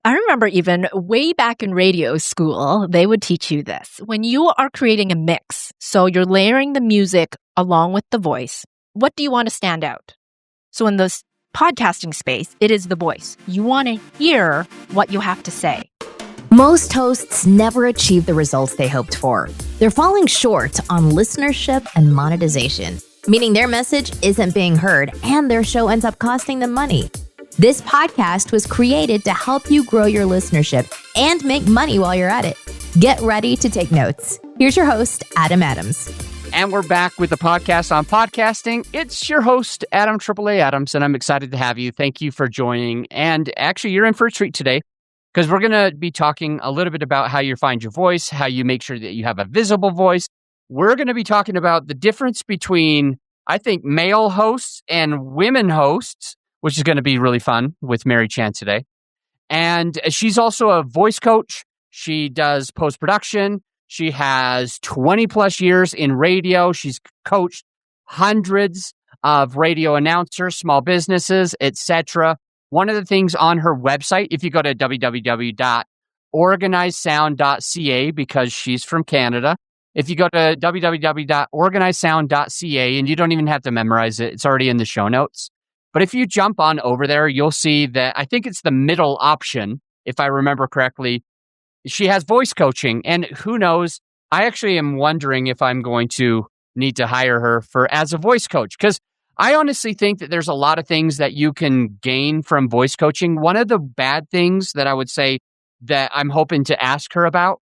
I remember even way back in radio school, they would teach you this. When you are creating a mix, so you're layering the music along with the voice, what do you want to stand out? So in this podcasting space, it is the voice. You want to hear what you have to say. Most hosts never achieve the results they hoped for. They're falling short on listenership and monetization, meaning their message isn't being heard and their show ends up costing them money. This podcast was created to help you grow your listenership and make money while you're at it. Get ready to take notes. Here's your host, Adam Adams. And we're back with the podcast on podcasting. It's your host, Adam AAA Adams, and I'm excited to have you. Thank you for joining. And actually, you're in for a treat today because we're going to be talking a little bit about how you find your voice, how you make sure that you have a visible voice. We're going to be talking about the difference between, I think, male hosts and women hosts, which is going to be really fun with Mary Chan today. And she's also a voice coach. She does post-production. She has 20 plus years in radio. She's coached hundreds of radio announcers, small businesses, etc. One of the things on her website, if you go to www.organizedsound.ca, because she's from Canada, if you go to www.organizedsound.ca, and you don't even have to memorize it, it's already in the show notes. But if you jump on over there, you'll see that I think it's the middle option, if I remember correctly. She has voice coaching, and who knows, I actually am wondering if I'm going to need to hire her as a voice coach, because I honestly think that there's a lot of things that you can gain from voice coaching. One of the bad things that I would say that I'm hoping to ask her about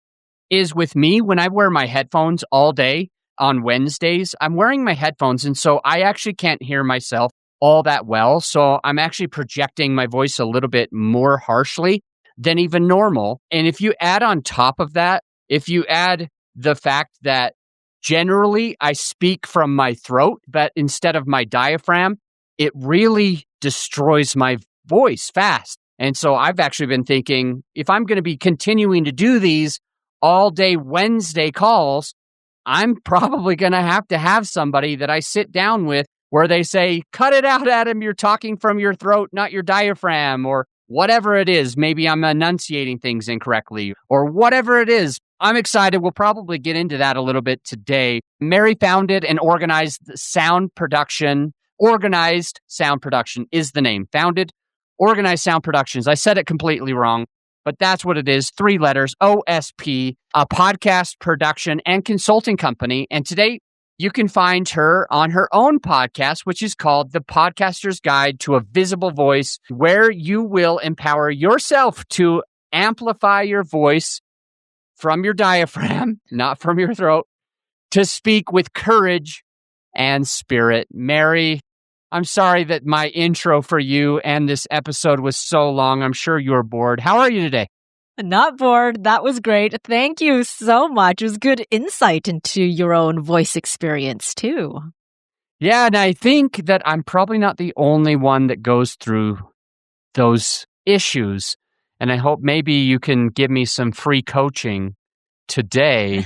is with me, when I wear my headphones all day on Wednesdays, I'm wearing my headphones, and so I actually can't hear myself all that well. So I'm actually projecting my voice a little bit more harshly than even normal. And if you add on top of that, if you add the fact that generally I speak from my throat, but instead of my diaphragm, it really destroys my voice fast. And so I've actually been thinking, if I'm going to be continuing to do these all day Wednesday calls, I'm probably going to have somebody that I sit down with where they say, cut it out, Adam, you're talking from your throat, not your diaphragm, or whatever it is. Maybe I'm enunciating things incorrectly, or whatever it is. I'm excited. We'll probably get into that a little bit today. Mary founded and organized sound production. Organized Sound Production is the name. Founded Organized Sound Productions. I said it completely wrong, but that's what it is. 3 letters, OSP, a podcast production and consulting company. And today, you can find her on her own podcast, which is called The Podcaster's Guide to a Visible Voice, where you will empower yourself to amplify your voice from your diaphragm, not from your throat, to speak with courage and spirit. Mary, I'm sorry that my intro for you and this episode was so long. I'm sure you're bored. How are you today? Not bored. That was great. Thank you so much. It was good insight into your own voice experience, too. Yeah, and I think that I'm probably not the only one that goes through those issues. And I hope maybe you can give me some free coaching today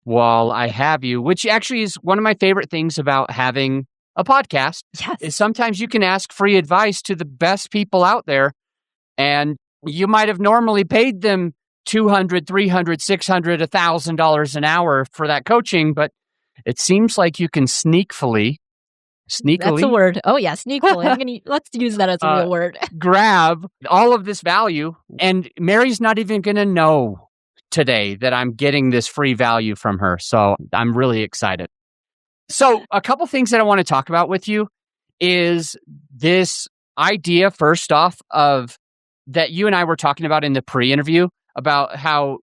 while I have you, which actually is one of my favorite things about having a podcast. Yes. Is sometimes you can ask free advice to the best people out there, and you might have normally paid them $200, $300, $600, $1,000 an hour for that coaching, but it seems like you can sneakily. That's a word. Oh, yeah, sneakily. Let's use that as a real word. Grab all of this value, and Mary's not even going to know today that I'm getting this free value from her, so I'm really excited. So a couple things that I want to talk about with you is this idea, first off, of that you and I were talking about in the pre-interview about how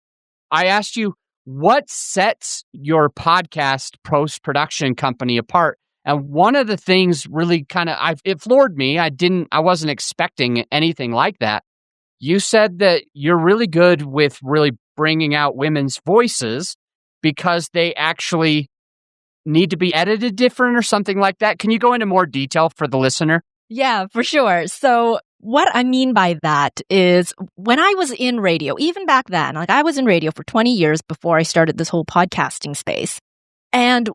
I asked you what sets your podcast post-production company apart. And one of the things really it floored me. I wasn't expecting anything like that. You said that you're really good with really bringing out women's voices because they actually need to be edited different or something like that. Can you go into more detail for the listener? Yeah, for sure. So what I mean by that is when I was in radio, even back then, like I was in radio for 20 years before I started this whole podcasting space. And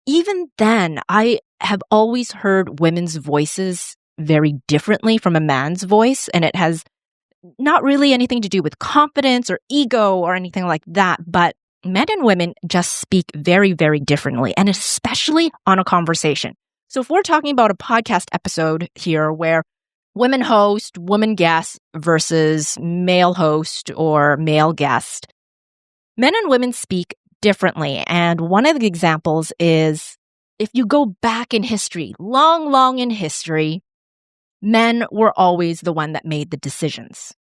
even then, I have always heard women's voices very differently from a man's voice. And it has not really anything to do with confidence or ego or anything like that, but men and women just speak very, very differently, and especially on a conversation. So if we're talking about a podcast episode here where women host, woman guest versus male host or male guest, men and women speak differently. And one of the examples is if you go back in history, long, long in history, men were always the one that made the decisions.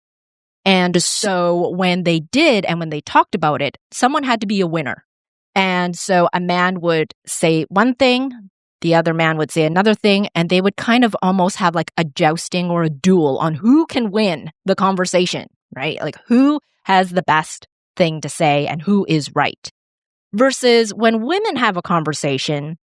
And so when they did and when they talked about it, someone had to be a winner. And so a man would say one thing, the other man would say another thing, and they would kind of almost have like a jousting or a duel on who can win the conversation, right? Like who has the best thing to say and who is right. Versus when women have a conversation,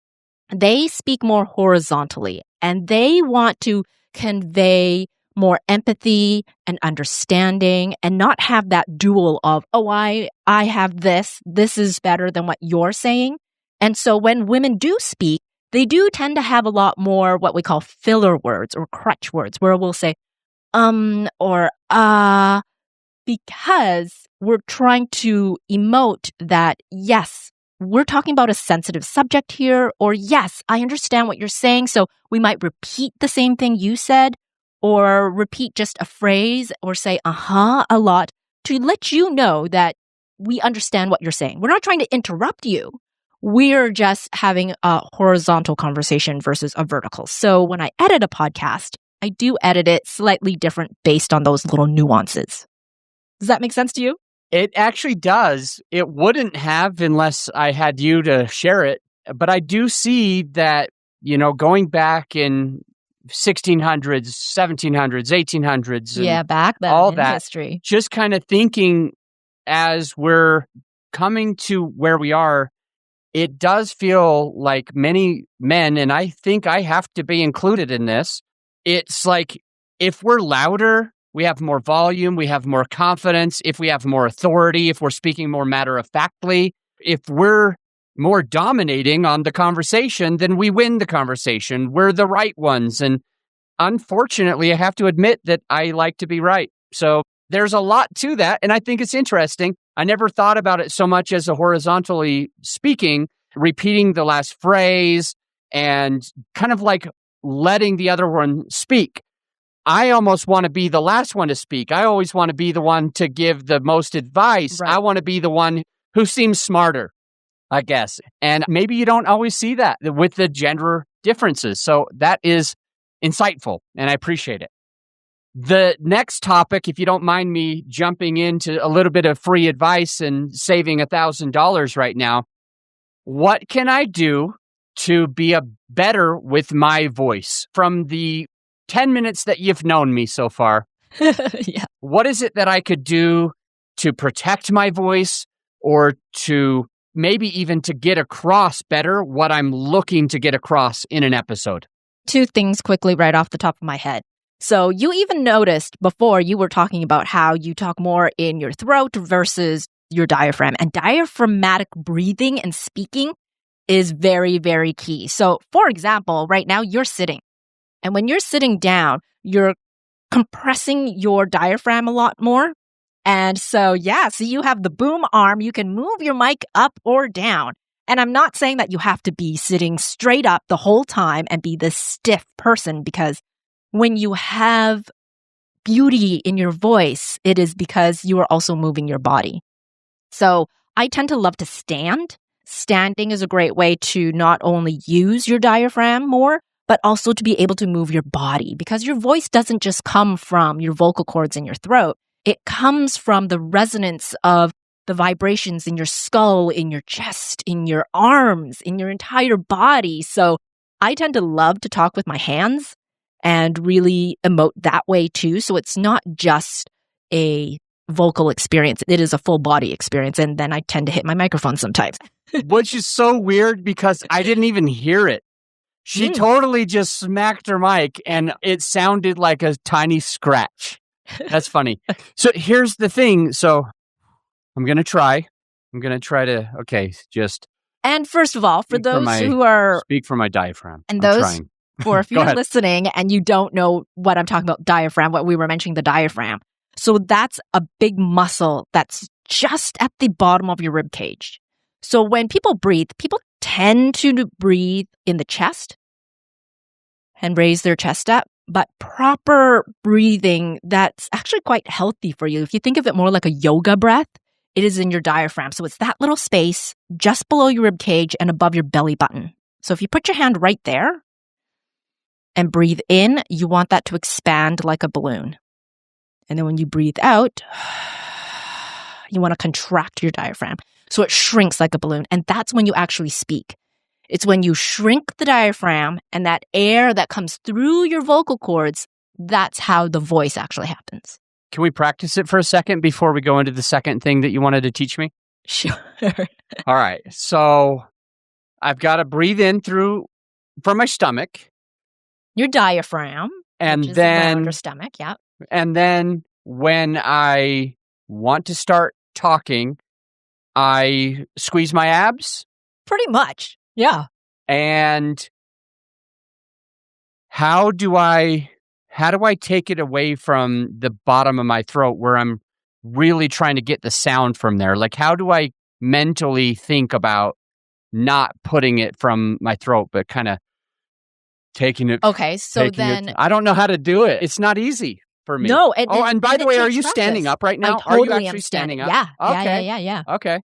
they speak more horizontally and they want to convey more empathy and understanding and not have that duel of, oh, I have this is better than what you're saying. And so when women do speak, they do tend to have a lot more what we call filler words or crutch words, where we'll say, or because we're trying to emote that, yes, we're talking about a sensitive subject here, or yes, I understand what you're saying. So we might repeat the same thing you said, or repeat just a phrase, or say, a lot to let you know that we understand what you're saying. We're not trying to interrupt you. We're just having a horizontal conversation versus a vertical. So when I edit a podcast, I do edit it slightly different based on those little nuances. Does that make sense to you? It actually does. It wouldn't have unless I had you to share it. But I do see that, going back in 1600s, 1700s, 1800s. Yeah, back then all in that history. Just kind of thinking as we're coming to where we are, it does feel like many men, and I think I have to be included in this, it's like if we're louder, we have more volume, we have more confidence, if we have more authority, if we're speaking more matter-of-factly, if we're more dominating on the conversation, then we win the conversation. We're the right ones. And unfortunately, I have to admit that I like to be right. So there's a lot to that, and I think it's interesting. I never thought about it so much as a horizontally speaking, repeating the last phrase and kind of like letting the other one speak. I almost want to be the last one to speak. I always want to be the one to give the most advice. Right. I want to be the one who seems smarter, I guess. And maybe you don't always see that with the gender differences. So that is insightful, and I appreciate it. The next topic, if you don't mind me jumping into a little bit of free advice and saving $1,000 right now, what can I do to be better with my voice? From the 10 minutes that you've known me so far, Yeah. What is it that I could do to protect my voice or to maybe even to get across better what I'm looking to get across in an episode? Two things quickly right off the top of my head. So you even noticed before you were talking about how you talk more in your throat versus your diaphragm. And diaphragmatic breathing and speaking is very, very key. So for example, right now you're sitting. And when you're sitting down, you're compressing your diaphragm a lot more. And so, so you have the boom arm. You can move your mic up or down. And I'm not saying that you have to be sitting straight up the whole time and be this stiff person, because when you have beauty in your voice, it is because you are also moving your body. So I tend to love to stand. Standing is a great way to not only use your diaphragm more, but also to be able to move your body, because your voice doesn't just come from your vocal cords in your throat. It comes from the resonance of the vibrations in your skull, in your chest, in your arms, in your entire body. So I tend to love to talk with my hands and really emote that way too. So it's not just a vocal experience. It is a full body experience. And then I tend to hit my microphone sometimes. Which is so weird because I didn't even hear it. She totally just smacked her mic and it sounded like a tiny scratch. That's funny. So here's the thing. So I'm going to try to, just. And first of all, for those who are. Speak for my diaphragm. And those, for if you're listening and you don't know what I'm talking about, diaphragm, what we were mentioning, the diaphragm. So that's a big muscle that's just at the bottom of your rib cage. So when people breathe, people tend to breathe in the chest and raise their chest up. But proper breathing, that's actually quite healthy for you. If you think of it more like a yoga breath, it is in your diaphragm. So it's that little space just below your rib cage and above your belly button. So if you put your hand right there and breathe in, you want that to expand like a balloon. And then when you breathe out, you want to contract your diaphragm so it shrinks like a balloon. And that's when you actually speak. It's when you shrink the diaphragm and that air that comes through your vocal cords, that's how the voice actually happens. Can we practice it for a second before we go into the second thing that you wanted to teach me? Sure. All right. So I've got to breathe in from my stomach. Your diaphragm, and which is then around your stomach, yeah. And then when I want to start talking, I squeeze my abs. Pretty much. Yeah. And how do I take it away from the bottom of my throat where I'm really trying to get the sound from there? Like, how do I mentally think about not putting it from my throat, but kind of taking it? Okay, so then I don't know how to do it. It's not easy for me. No. And by the way, are you standing up right now? I totally are you actually am standing up? Yeah. Okay. Yeah. Okay.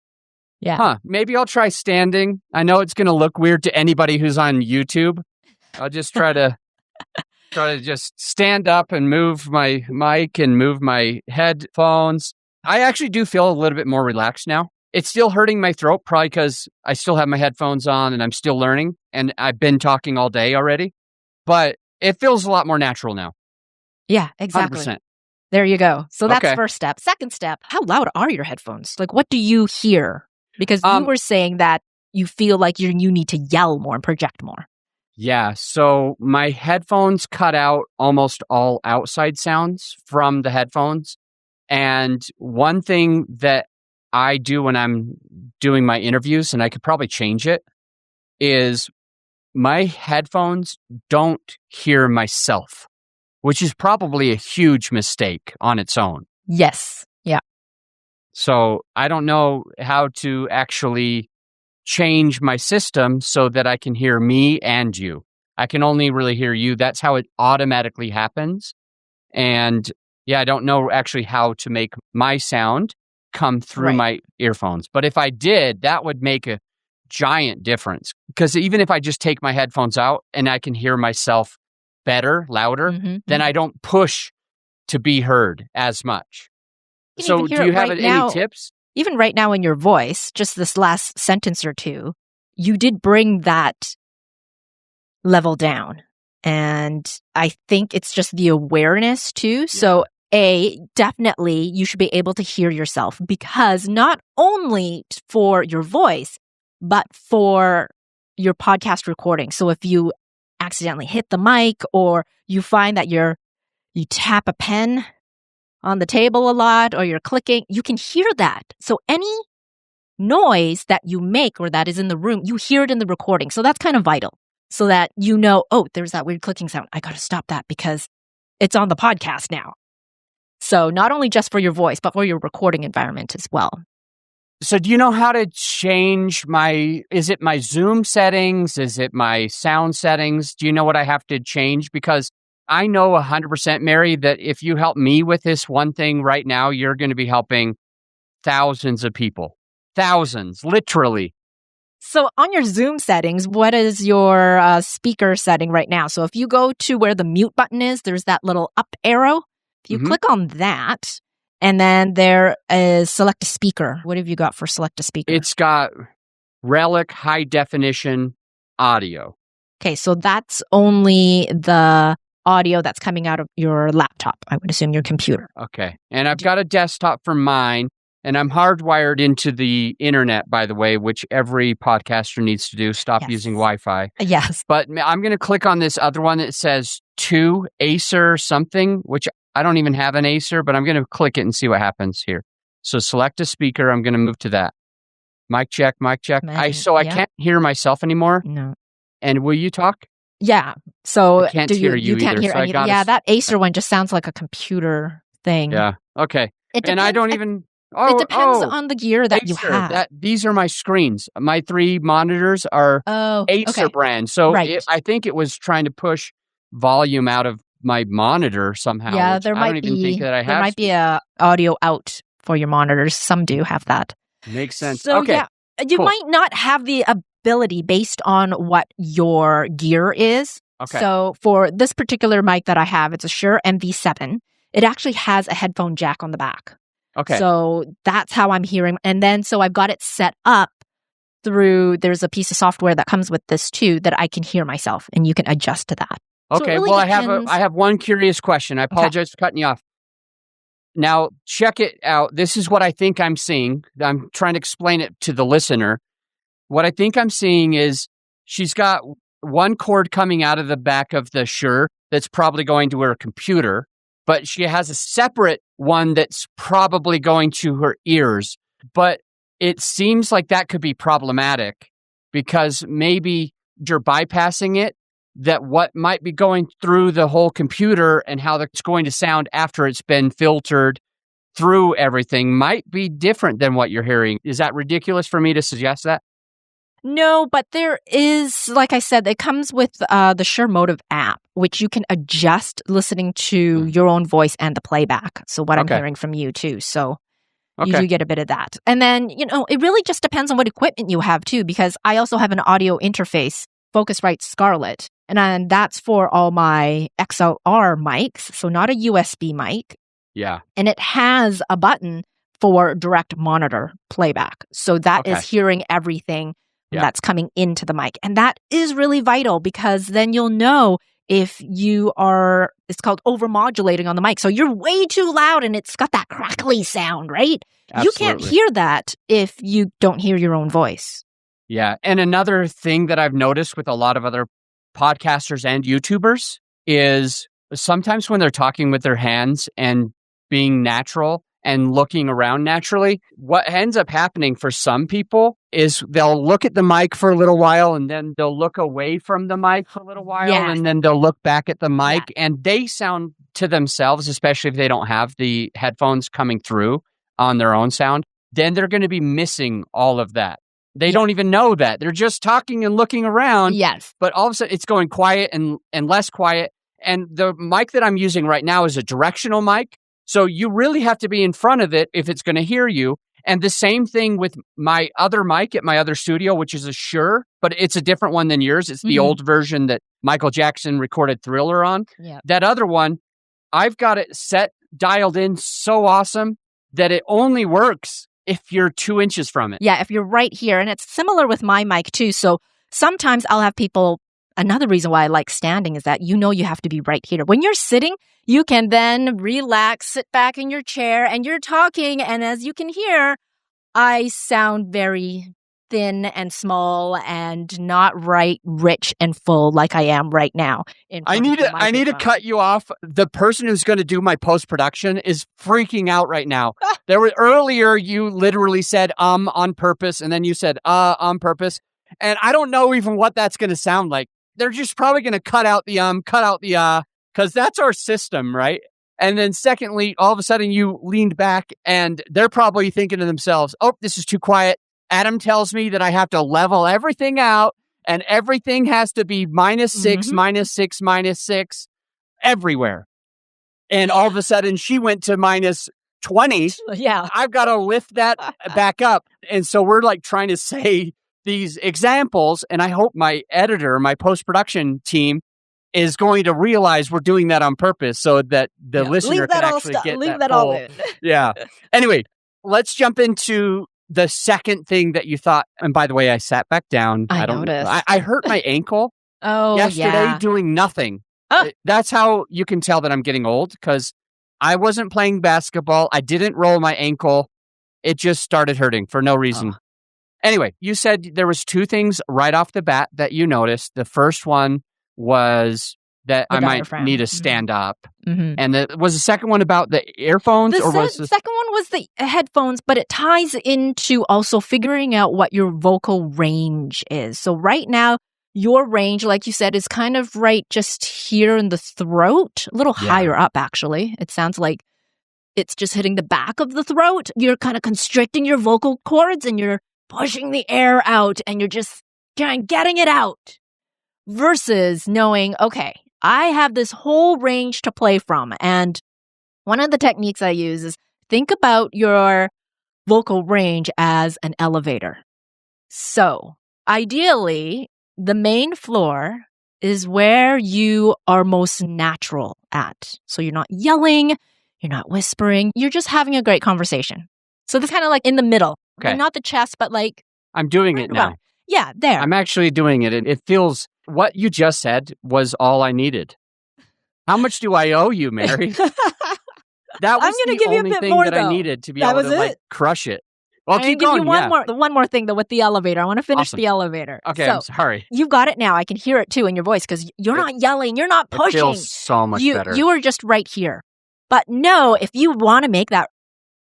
Yeah. Huh. Maybe I'll try standing. I know it's going to look weird to anybody who's on YouTube. I'll just try to just stand up and move my mic and move my headphones. I actually do feel a little bit more relaxed now. It's still hurting my throat, probably because I still have my headphones on and I'm still learning. And I've been talking all day already. But it feels a lot more natural now. Yeah, exactly. 100%. There you go. So that's Okay. first step. Second step, how loud are your headphones? Like, what do you hear? Because you were saying that you feel like you need to yell more and project more. Yeah. So my headphones cut out almost all outside sounds from the headphones. And one thing that I do when I'm doing my interviews, and I could probably change it, is my headphones don't hear myself, which is probably a huge mistake on its own. Yes. Yeah. So I don't know how to actually change my system so that I can hear me and you. I can only really hear you. That's how it automatically happens. And yeah, I don't know actually how to make my sound come through my earphones. But if I did, that would make a giant difference. Because even if I just take my headphones out and I can hear myself better, louder, then I don't push to be heard as much. So do you have any tips? Even right now in your voice, just this last sentence or two, you did bring that level down. And I think it's just the awareness too. Yeah. So definitely you should be able to hear yourself, because not only for your voice, but for your podcast recording. So if you accidentally hit the mic, or you find that you tap a pen on the table a lot, or you're clicking, you can hear that. So any noise that you make or that is in the room, you hear it in the recording. So that's kind of vital, so that you know, oh, there's that weird clicking sound. I got to stop that because it's on the podcast now. So not only just for your voice, but for your recording environment as well. So do you know how to change is it my Zoom settings? Is it my sound settings? Do you know what I have to change? Because I know 100%, Mary, that if you help me with this one thing right now, you're going to be helping thousands of people. Thousands, literally. So on your Zoom settings, what is your speaker setting right now? So if you go to where the mute button is, there's that little up arrow. If you click on that, and then there is select a speaker. What have you got for select a speaker? It's got Relic high definition audio. Okay, so that's only the audio that's coming out of your laptop, I would assume your computer. Okay. And I've got a desktop for mine, and I'm hardwired into the internet, by the way, which every podcaster needs to do. Stop using Wi-Fi. Yes. But I'm going to click on this other one that says to Acer something, which I don't even have an Acer, but I'm going to click it and see what happens here. So select a speaker. I'm going to move to that. Mic check, mic check. I can't hear myself anymore. No. And will you talk? Yeah. So I can't hear you can't either. hear So anything. Yeah, that Acer one just sounds like a computer thing. Yeah. Okay. It And I depends. don't even... It depends on the gear that you Acer, have. these are my screens. My 3 monitors are Oh, Acer okay. brand. So Right. I think it was trying to push volume out of my monitor somehow, Yeah, which I don't even think that I there have. might be a audio out for your monitors. Some do have that. Makes sense. So Okay, yeah, you cool. might not have the ability based on what your gear is. Okay. So for this particular mic that I have, it's a Shure MV7. It actually has a headphone jack on the back. Okay. So that's how I'm hearing. And then so I've got it set up there's a piece of software that comes with this too that I can hear myself, and you can adjust to that. So it Okay. really Well, depends. I have one curious question. I apologize for cutting you off. Now, check it out. This is what I think I'm seeing. I'm trying to explain it to the listener. What I think I'm seeing is she's got one cord coming out of the back of the Shure that's probably going to her computer, but she has a separate one that's probably going to her ears. But it seems like that could be problematic because maybe you're bypassing it, that what might be going through the whole computer and how it's going to sound after it's been filtered through everything might be different than what you're hearing. Is that ridiculous for me to suggest that? No, but there is, like I said, it comes with the Shure Motive app, which you can adjust listening to your own voice and the playback. So what I'm hearing from you too. So you do get a bit of that. And then, it really just depends on what equipment you have too, because I also have an audio interface, Focusrite Scarlett, and that's for all my XLR mics. So not a USB mic. Yeah. And it has a button for direct monitor playback. So that is hearing everything that's coming into the mic. And that is really vital because then you'll know if you are, it's called overmodulating on the mic. So you're way too loud and it's got that crackly sound, right? Absolutely. You can't hear that if you don't hear your own voice. Yeah. And another thing that I've noticed with a lot of other podcasters and YouTubers is sometimes when they're talking with their hands and being natural and looking around naturally, what ends up happening for some people is they'll look at the mic for a little while and then they'll look away from the mic for a little while and then they'll look back at the mic and they sound to themselves, especially if they don't have the headphones coming through on their own sound, then they're going to be missing all of that. They don't even know that. They're just talking and looking around. Yes. But all of a sudden it's going quiet and less quiet. And the mic that I'm using right now is a directional mic. So you really have to be in front of it if it's going to hear you. And the same thing with my other mic at my other studio, which is a Shure, but it's a different one than yours. It's the old version that Michael Jackson recorded Thriller on. Yeah. That other one, I've got it dialed in so awesome that it only works if you're 2 inches from it. Yeah, if you're right here. And it's similar with my mic too. So sometimes I'll have people, another reason why I like standing is that you have to be right here. When you're sitting, you can then relax, sit back in your chair, and you're talking. And as you can hear, I sound very thin and small and not rich and full like I am right now. I need to cut you off. The person who's going to do my post-production is freaking out right now. Earlier, you literally said on purpose, and then you said on purpose. And I don't know even what that's going to sound like. They're just probably going to cut out the because that's our system, right? And then secondly, all of a sudden you leaned back and they're probably thinking to themselves, oh, this is too quiet. Adam tells me that I have to level everything out and everything has to be -6, -6, -6 everywhere. And all of a sudden she went to -20. Yeah. I've got to lift that back up. And so we're like trying to say these examples, and I hope my editor, my post-production team is going to realize we're doing that on purpose so that the listener can actually get that all in. Yeah. Anyway, let's jump into the second thing that you thought. And by the way, I sat back down. I noticed. I hurt my ankle yesterday doing nothing. That's how you can tell that I'm getting old, because I wasn't playing basketball. I didn't roll my ankle. It just started hurting for no reason. Anyway, you said there was 2 things right off the bat that you noticed. The first one was that I might need to stand up. And was the second one about the earphones? The second one was the headphones, but it ties into also figuring out what your vocal range is. So right now, your range, like you said, is kind of right just here in the throat, a little higher up, actually. It sounds like it's just hitting the back of the throat. You're kind of constricting your vocal cords and you're pushing the air out and you're just getting it out. Versus knowing, okay, I have this whole range to play from. And one of the techniques I use is think about your vocal range as an elevator. So ideally, the main floor is where you are most natural at. So you're not yelling, you're not whispering, you're just having a great conversation. So that's kind of like in the middle. Okay. Not the chest, but like... I'm doing it now. Yeah, there. I'm actually doing it. It feels, what you just said was all I needed. How much do I owe you, Mary? That was the only thing that I needed to be able to like crush it. Well, keep going. One more thing though with the elevator. I want to finish the elevator. Okay, so, I'm sorry. You've got it now. I can hear it too in your voice because you're not yelling. You're not pushing. It feels so much better. You are just right here. But no, if you want to make that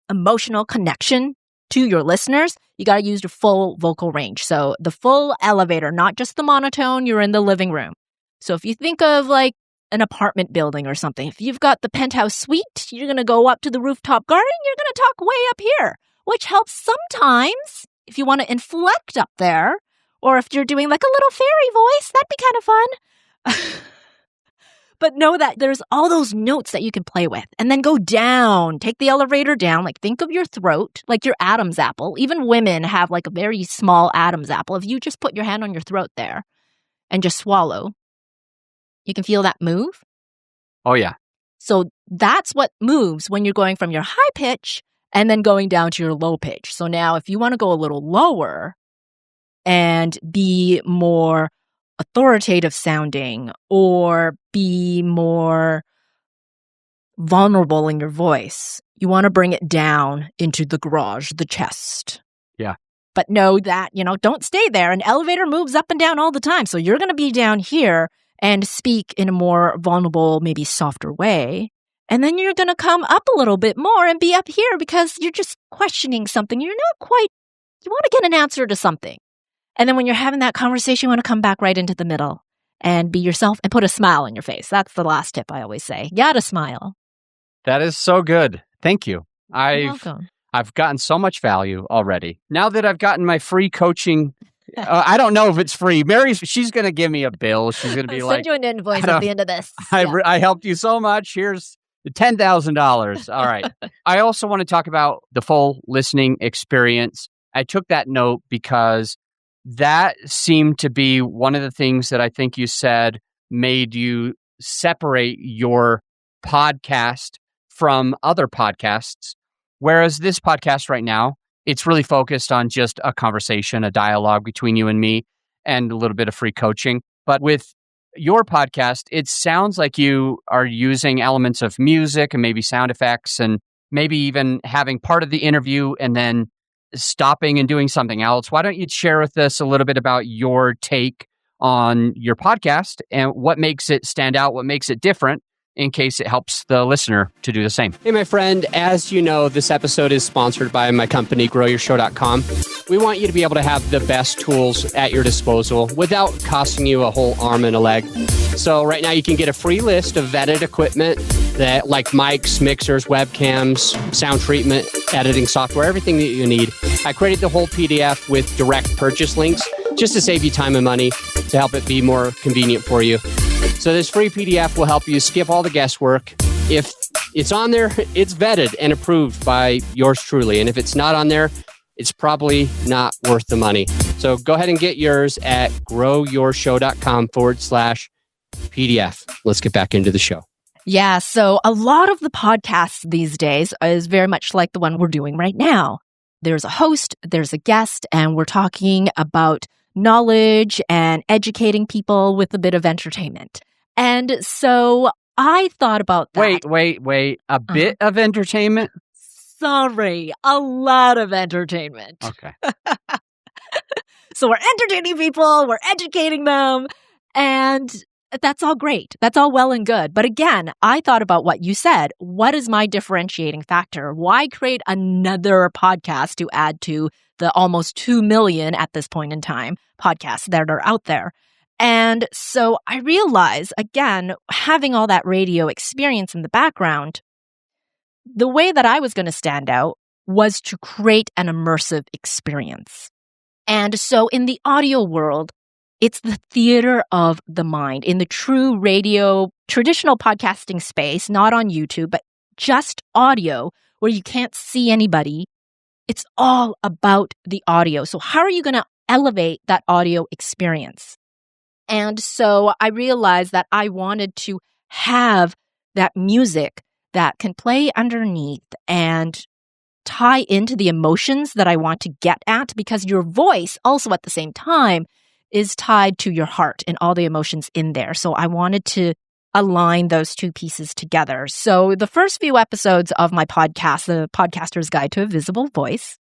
emotional connection to your listeners, you got to use the full vocal range. So the full elevator, not just the monotone. You're in the living room. So if you think of like an apartment building or something, if you've got the penthouse suite, you're going to go up to the rooftop garden. You're going to talk way up here, which helps sometimes if you want to inflect up there, or if you're doing like a little fairy voice, that'd be kind of fun. But know that there's all those notes that you can play with and then go down, take the elevator down, like think of your throat, like your Adam's apple. Even women have like a very small Adam's apple. If you just put your hand on your throat there and just swallow, you can feel that move. Oh, yeah. So that's what moves when you're going from your high pitch and then going down to your low pitch. So now if you want to go a little lower and be more authoritative sounding or be more vulnerable in your voice, you want to bring it down into the garage, the chest. Yeah. But know that, don't stay there. An elevator moves up and down all the time. So you're going to be down here and speak in a more vulnerable, maybe softer way. And then you're going to come up a little bit more and be up here because you're just questioning something. You want to get an answer to something. And then when you're having that conversation, you want to come back right into the middle and be yourself and put a smile on your face. That's the last tip I always say. You gotta smile. That is so good. Thank you. You're welcome. I've gotten so much value already. Now that I've gotten my free coaching, I don't know if it's free. Mary, she's going to give me a bill. She's going to be like, send you an invoice at the end of this. I helped you so much. Here's $10,000. All right. I also want to talk about the full listening experience. I took that note because that seemed to be one of the things that I think you said made you separate your podcast from other podcasts. Whereas this podcast right now, it's really focused on just a conversation, a dialogue between you and me, and a little bit of free coaching. But with your podcast, it sounds like you are using elements of music and maybe sound effects and maybe even having part of the interview and then stopping and doing something else. Why don't you share with us a little bit about your take on your podcast and what makes it stand out, what makes it different, in case it helps the listener to do the same. Hey, my friend, as you know, this episode is sponsored by my company, GrowYourShow.com. We want you to be able to have the best tools at your disposal without costing you a whole arm and a leg. So right now you can get a free list of vetted equipment that like mics, mixers, webcams, sound treatment, editing software, everything that you need. I created the whole PDF with direct purchase links just to save you time and money, to help it be more convenient for you. So this free PDF will help you skip all the guesswork. If it's on there, it's vetted and approved by yours truly. And if it's not on there, it's probably not worth the money. So go ahead and get yours at growyourshow.com/PDF. Let's get back into the show. Yeah, so a lot of the podcasts these days is very much like the one we're doing right now. There's a host, there's a guest, and we're talking about knowledge and educating people with a bit of entertainment. And so I thought about that. Wait. A bit of entertainment? Sorry, a lot of entertainment. Okay. So we're entertaining people, we're educating them, and that's all great. That's all well and good. But again, I thought about what you said. What is my differentiating factor? Why create another podcast to add to the almost 2 million at this point in time podcasts that are out there? And so I realized, again, having all that radio experience in the background, the way that I was going to stand out was to create an immersive experience. And so in the audio world, it's the theater of the mind. In the true radio, traditional podcasting space, not on YouTube, but just audio where you can't see anybody, it's all about the audio. So how are you going to elevate that audio experience? And so I realized that I wanted to have that music that can play underneath and tie into the emotions that I want to get at, because your voice also at the same time is tied to your heart and all the emotions in there. So I wanted to align those two pieces together. So the first few episodes of my podcast, The Podcaster's Guide to a Visible Voice,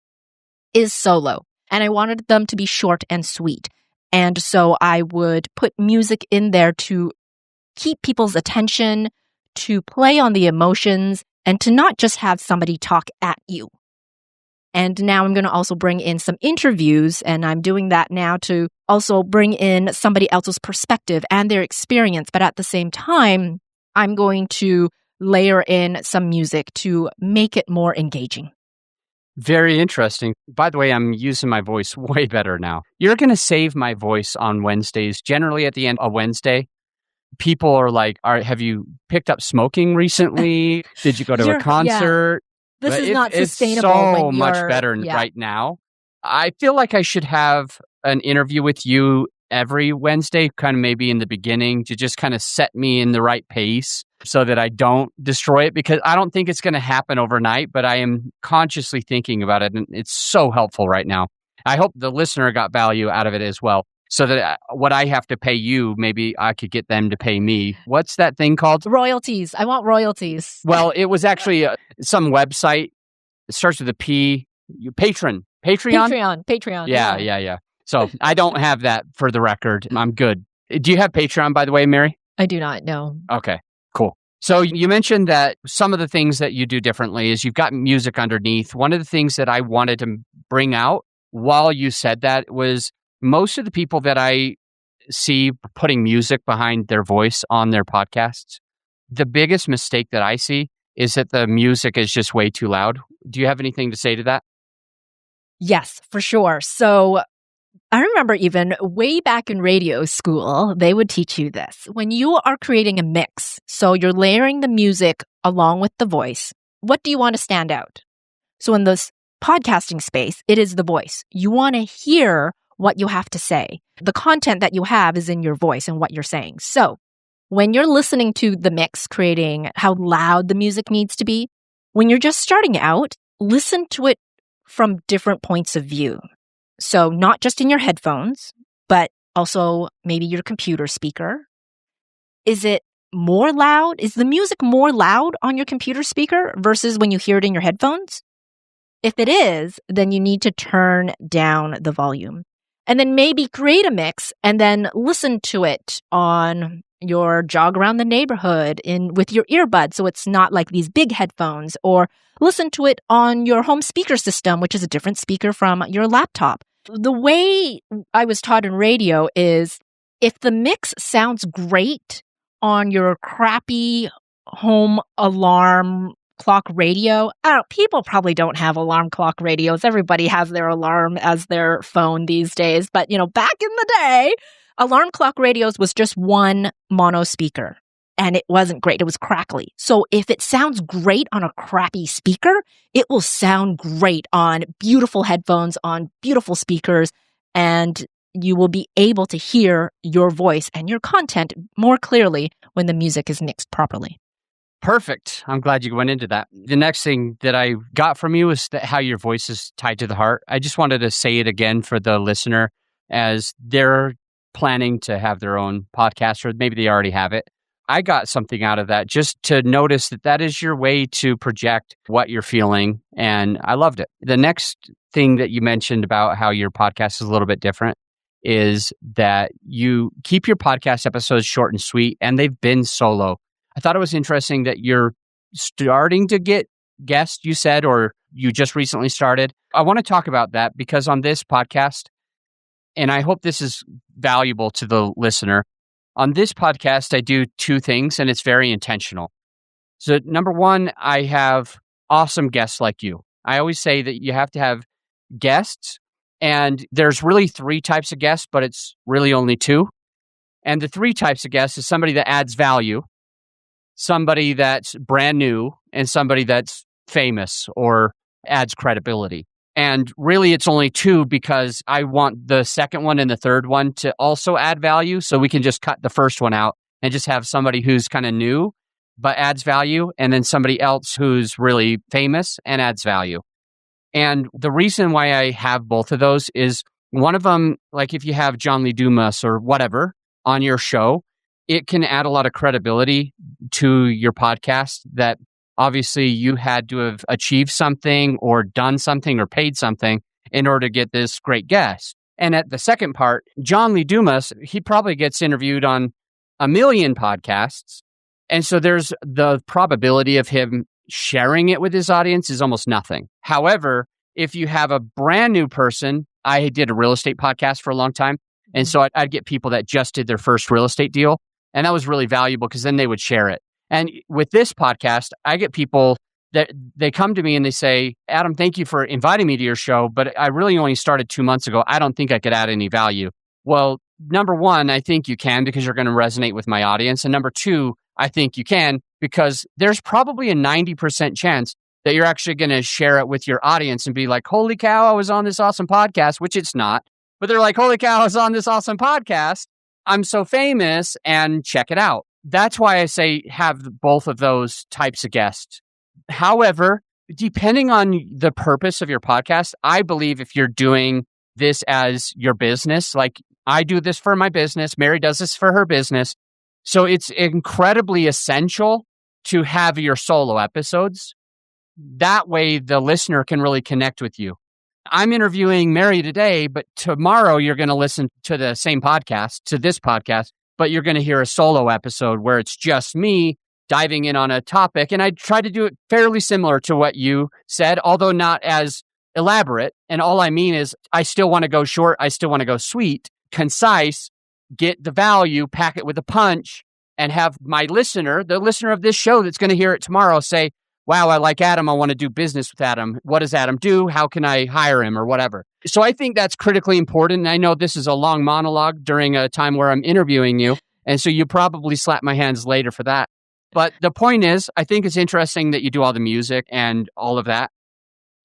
is solo. And I wanted them to be short and sweet. And so I would put music in there to keep people's attention, to play on the emotions, and to not just have somebody talk at you. And now I'm going to also bring in some interviews, and I'm doing that now to also bring in somebody else's perspective and their experience. But at the same time, I'm going to layer in some music to make it more engaging. Very interesting. By the way, I'm using my voice way better now. You're going to save my voice on Wednesdays. Generally at the end of Wednesday, people are like, have you picked up smoking recently? Did you go to a concert? This is not sustainable. It's so much better right now. I feel like I should have an interview with you every Wednesday, kind of maybe in the beginning, to just kind of set me in the right pace so that I don't destroy it, because I don't think it's going to happen overnight, but I am consciously thinking about it, and it's so helpful right now. I hope the listener got value out of it as well, so that what I have to pay you, maybe I could get them to pay me. What's that thing called? Royalties. I want royalties. Well, it was actually some website. It starts with a P. Patreon. Patreon. Yeah. So I don't have that, for the record. I'm good. Do you have Patreon, by the way, Mary? I do not, no. Okay, cool. So you mentioned that some of the things that you do differently is you've got music underneath. One of the things that I wanted to bring out while you said that was most of the people that I see putting music behind their voice on their podcasts, the biggest mistake that I see is that the music is just way too loud. Do you have anything to say to that? Yes, for sure. So I remember even way back in radio school, they would teach you this. When you are creating a mix, so you're layering the music along with the voice, what do you want to stand out? So in this podcasting space, it is the voice. You want to hear what you have to say. The content that you have is in your voice and what you're saying. So when you're listening to the mix, creating how loud the music needs to be, when you're just starting out, listen to it from different points of view. So not just in your headphones, but also maybe your computer speaker. Is it more loud? Is the music more loud on your computer speaker versus when you hear it in your headphones? If it is, then you need to turn down the volume. And then maybe create a mix and then listen to it on your jog around the neighborhood with your earbuds, so it's not like these big headphones, or listen to it on your home speaker system, which is a different speaker from your laptop. The way I was taught in radio is if the mix sounds great on your crappy home alarm clock radio, people probably don't have alarm clock radios. Everybody has their alarm as their phone these days. But, back in the day, alarm clock radios was just one mono speaker. And it wasn't great. It was crackly. So if it sounds great on a crappy speaker, it will sound great on beautiful headphones, on beautiful speakers, and you will be able to hear your voice and your content more clearly when the music is mixed properly. Perfect. I'm glad you went into that. The next thing that I got from you is how your voice is tied to the heart. I just wanted to say it again for the listener as they're planning to have their own podcast, or maybe they already have it. I got something out of that, just to notice that is your way to project what you're feeling. And I loved it. The next thing that you mentioned about how your podcast is a little bit different is that you keep your podcast episodes short and sweet, and they've been solo. I thought it was interesting that you're starting to get guests, you said, or you just recently started. I want to talk about that because on this podcast, and I hope this is valuable to the listener, on this podcast, I do two things, and it's very intentional. So number one, I have awesome guests like you. I always say that you have to have guests, and there's really 3 types of guests, but it's really only 2. And the 3 types of guests is somebody that adds value, somebody that's brand new, and somebody that's famous or adds credibility. And really, it's only 2 because I want the second one and the third one to also add value. So we can just cut the first one out and just have somebody who's kind of new but adds value, and then somebody else who's really famous and adds value. And the reason why I have both of those is one of them, like if you have John Lee Dumas or whatever on your show, it can add a lot of credibility to your podcast that obviously you had to have achieved something or done something or paid something in order to get this great guest. And at the second part, John Lee Dumas, he probably gets interviewed on a million podcasts. And so there's the probability of him sharing it with his audience is almost nothing. However, if you have a brand new person, I did a real estate podcast for a long time. And so I'd get people that just did their first real estate deal. And that was really valuable because then they would share it. And with this podcast, I get people that they come to me and they say, Adam, thank you for inviting me to your show, but I really only started 2 months ago. I don't think I could add any value. Well, number one, I think you can because you're going to resonate with my audience. And number 2, I think you can because there's probably a 90% chance that you're actually going to share it with your audience and be like, holy cow, I was on this awesome podcast, which it's not. But they're like, holy cow, I was on this awesome podcast. I'm so famous and check it out. That's why I say have both of those types of guests. However, depending on the purpose of your podcast, I believe if you're doing this as your business, like I do this for my business, Mary does this for her business. So it's incredibly essential to have your solo episodes. That way, the listener can really connect with you. I'm interviewing Mary today, but tomorrow you're going to listen to the same podcast, to this podcast, but you're going to hear a solo episode where it's just me diving in on a topic. And I try to do it fairly similar to what you said, although not as elaborate. And all I mean is I still want to go short. I still want to go sweet, concise, get the value, pack it with a punch, and have my listener, the listener of this show that's going to hear it tomorrow, say, wow, I like Adam. I want to do business with Adam. What does Adam do? How can I hire him or whatever? So I think that's critically important. And I know this is a long monologue during a time where I'm interviewing you. And so you probably slap my hands later for that. But the point is, I think it's interesting that you do all the music and all of that.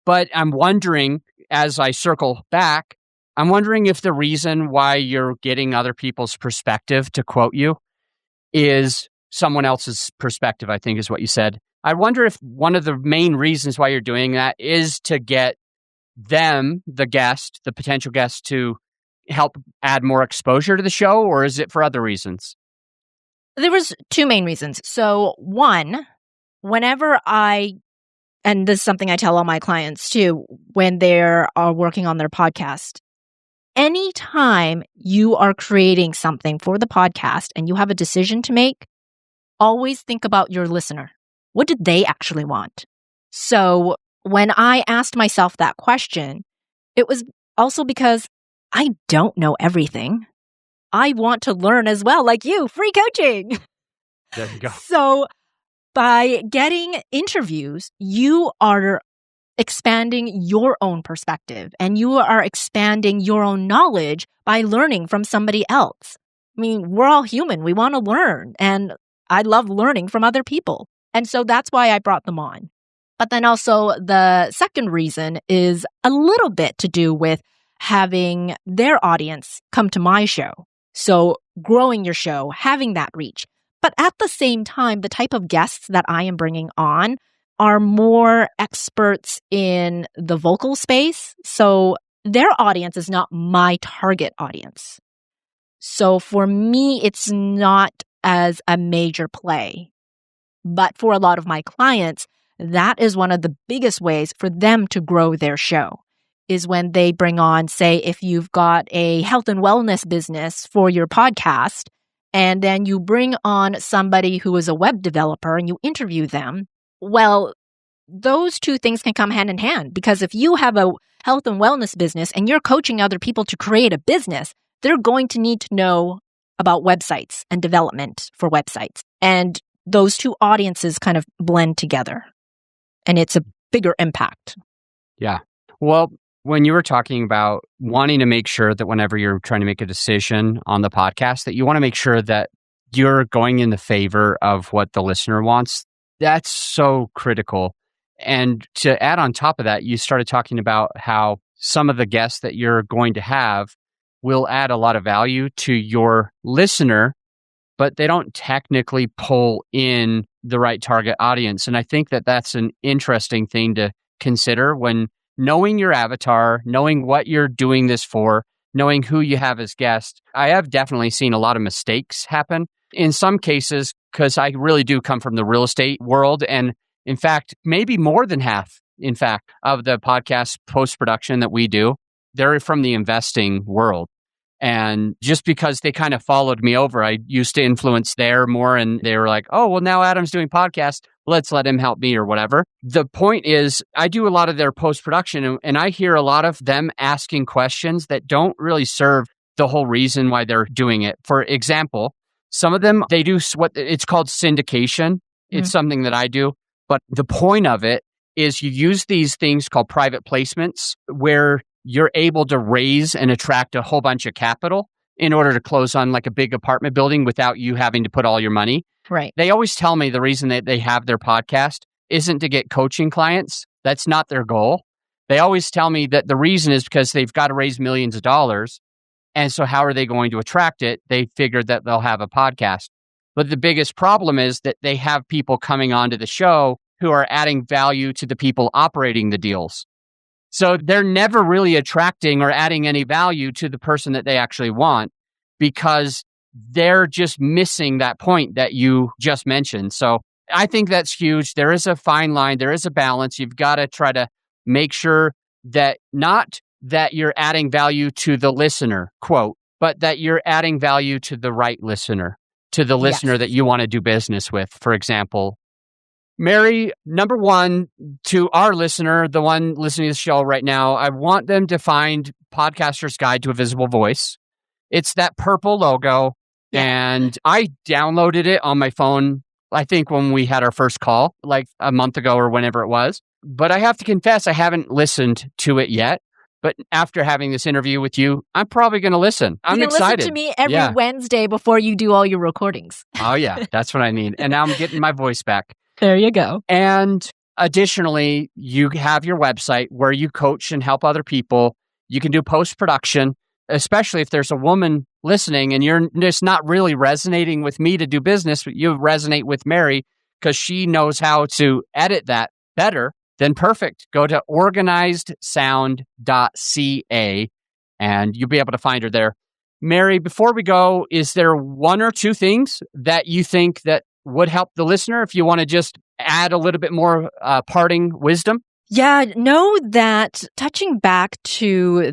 But I'm wondering, as I circle back, I'm wondering if the reason why you're getting other people's perspective, to quote you, is someone else's perspective, I think is what you said. I wonder if one of the main reasons why you're doing that is to get them, the guest, the potential guest, to help add more exposure to the show, or is it for other reasons? There was 2 main reasons. So one, whenever and this is something I tell all my clients too, when they are working on their podcast, anytime you are creating something for the podcast and you have a decision to make, always think about your listener. What did they actually want? So when I asked myself that question, it was also because I don't know everything. I want to learn as well, like you, free coaching. There you go. So by getting interviews, you are expanding your own perspective and you are expanding your own knowledge by learning from somebody else. I mean, we're all human. We want to learn. And I love learning from other people. And so that's why I brought them on. But then also the second reason is a little bit to do with having their audience come to my show. So growing your show, having that reach. But at the same time, the type of guests that I am bringing on are more experts in the vocal space. So their audience is not my target audience. So for me, it's not as a major play. But for a lot of my clients, that is one of the biggest ways for them to grow their show, is when they bring on, say, if you've got a health and wellness business for your podcast, and then you bring on somebody who is a web developer and you interview them, well, those 2 things can come hand in hand, because if you have a health and wellness business and you're coaching other people to create a business, they're going to need to know about websites and development for websites. And those 2 audiences kind of blend together. And it's a bigger impact. Yeah. Well, when you were talking about wanting to make sure that whenever you're trying to make a decision on the podcast, that you want to make sure that you're going in the favor of what the listener wants, that's so critical. And to add on top of that, you started talking about how some of the guests that you're going to have will add a lot of value to your listener, but they don't technically pull in the right target audience. And I think that that's an interesting thing to consider when knowing your avatar, knowing what you're doing this for, knowing who you have as guests. I have definitely seen a lot of mistakes happen in some cases because I really do come from the real estate world. And in fact, maybe more than half, in fact, of the podcast post-production that we do, they're from the investing world. And just because they kind of followed me over, I used to influence there more. And they were like, oh, well, now Adam's doing podcasts. Let's let him help me or whatever. The point is, I do a lot of their post-production and I hear a lot of them asking questions that don't really serve the whole reason why they're doing it. For example, some of them, they do what it's called syndication. It's something that I do. But the point of it is you use these things called private placements where you're able to raise and attract a whole bunch of capital in order to close on like a big apartment building without you having to put all your money. Right. They always tell me the reason that they have their podcast isn't to get coaching clients. That's not their goal. They always tell me that the reason is because they've got to raise millions of dollars. And so how are they going to attract it? They figured that they'll have a podcast. But the biggest problem is that they have people coming onto the show who are adding value to the people operating the deals. So they're never really attracting or adding any value to the person that they actually want because they're just missing that point that you just mentioned. So I think that's huge. There is a fine line. There is a balance. You've got to try to make sure that not that you're adding value to the listener, quote, but that you're adding value to the right listener, to the listener that you want to do business with, for example. Mary, number one, to our listener, the one listening to the show right now, I want them to find Podcaster's Guide to a Visible Voice. It's that purple logo. Yeah. And I downloaded it on my phone, I think when we had our first call, like a month ago or whenever it was. But I have to confess, I haven't listened to it yet. But after having this interview with you, I'm probably going to listen. I'm excited. Listen to me every Wednesday before you do all your recordings. Oh, yeah. That's what I need. And now I'm getting my voice back. There you go. And additionally, you have your website where you coach and help other people. You can do post-production, especially if there's a woman listening and you're just not really resonating with me to do business, but you resonate with Mary because she knows how to edit that better. Then perfect. Go to organizedsound.ca and you'll be able to find her there. Mary, before we go, is there one or two things that you think that would help the listener if you want to just add a little bit more parting wisdom? Yeah, know that touching back to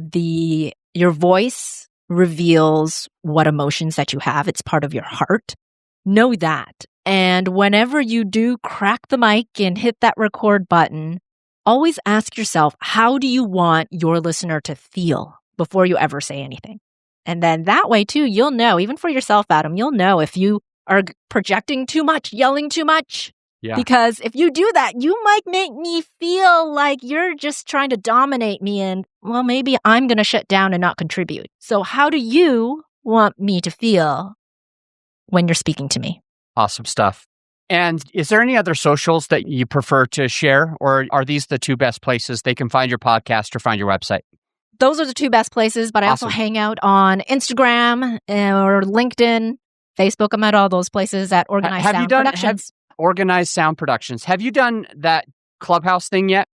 your voice reveals what emotions that you have. It's part of your heart. Know that. And whenever you do crack the mic and hit that record button, always ask yourself, how do you want your listener to feel before you ever say anything? And then that way too, you'll know, even for yourself, Adam, you'll know if you are projecting too much, yelling too much. Yeah. Because if you do that, you might make me feel like you're just trying to dominate me and, well, maybe I'm going to shut down and not contribute. So how do you want me to feel when you're speaking to me? Awesome stuff. And is there any other socials that you prefer to share, or are these the two best places they can find your podcast or find your website? Those are the two best places, but I also hang out on Instagram or LinkedIn, Facebook. I'm at all those places at Organized Sound Productions. Organized Sound Productions. Have you done that Clubhouse thing yet?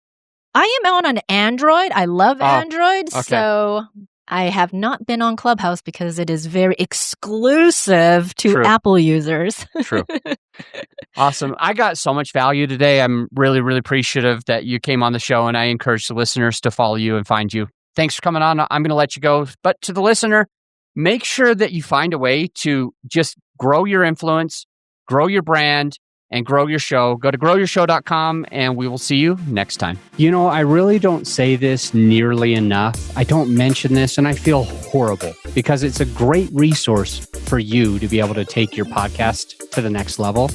I am on Android. I love Android. Okay. So I have not been on Clubhouse because it is very exclusive to Apple users. True. Awesome. I got so much value today. I'm really, really appreciative that you came on the show, and I encourage the listeners to follow you and find you. Thanks for coming on. I'm going to let you go. But to the listener, make sure that you find a way to just grow your influence, grow your brand, and grow your show. Go to growyourshow.com and we will see you next time. You know, I really don't say this nearly enough. I don't mention this and I feel horrible because it's a great resource for you to be able to take your podcast to the next level.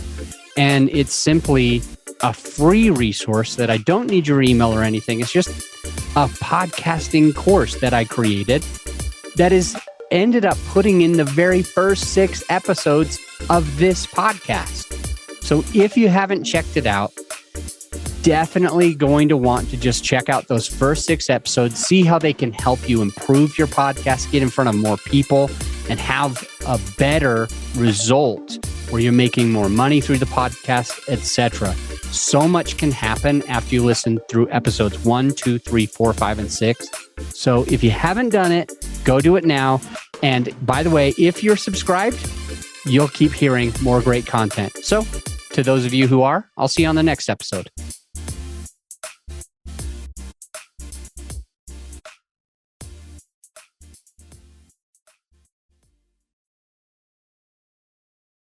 And it's simply a free resource that I don't need your email or anything. It's just a podcasting course that I created that is ended up putting in the very first 6 episodes of this podcast. So if you haven't checked it out, definitely going to want to just check out those first 6 episodes, see how they can help you improve your podcast, get in front of more people, and have a better result where you're making more money through the podcast, etc. So much can happen after you listen through episodes 1, 2, 3, 4, 5, and 6. So if you haven't done it, go do it now. And by the way, if you're subscribed, you'll keep hearing more great content. So to those of you who are, I'll see you on the next episode.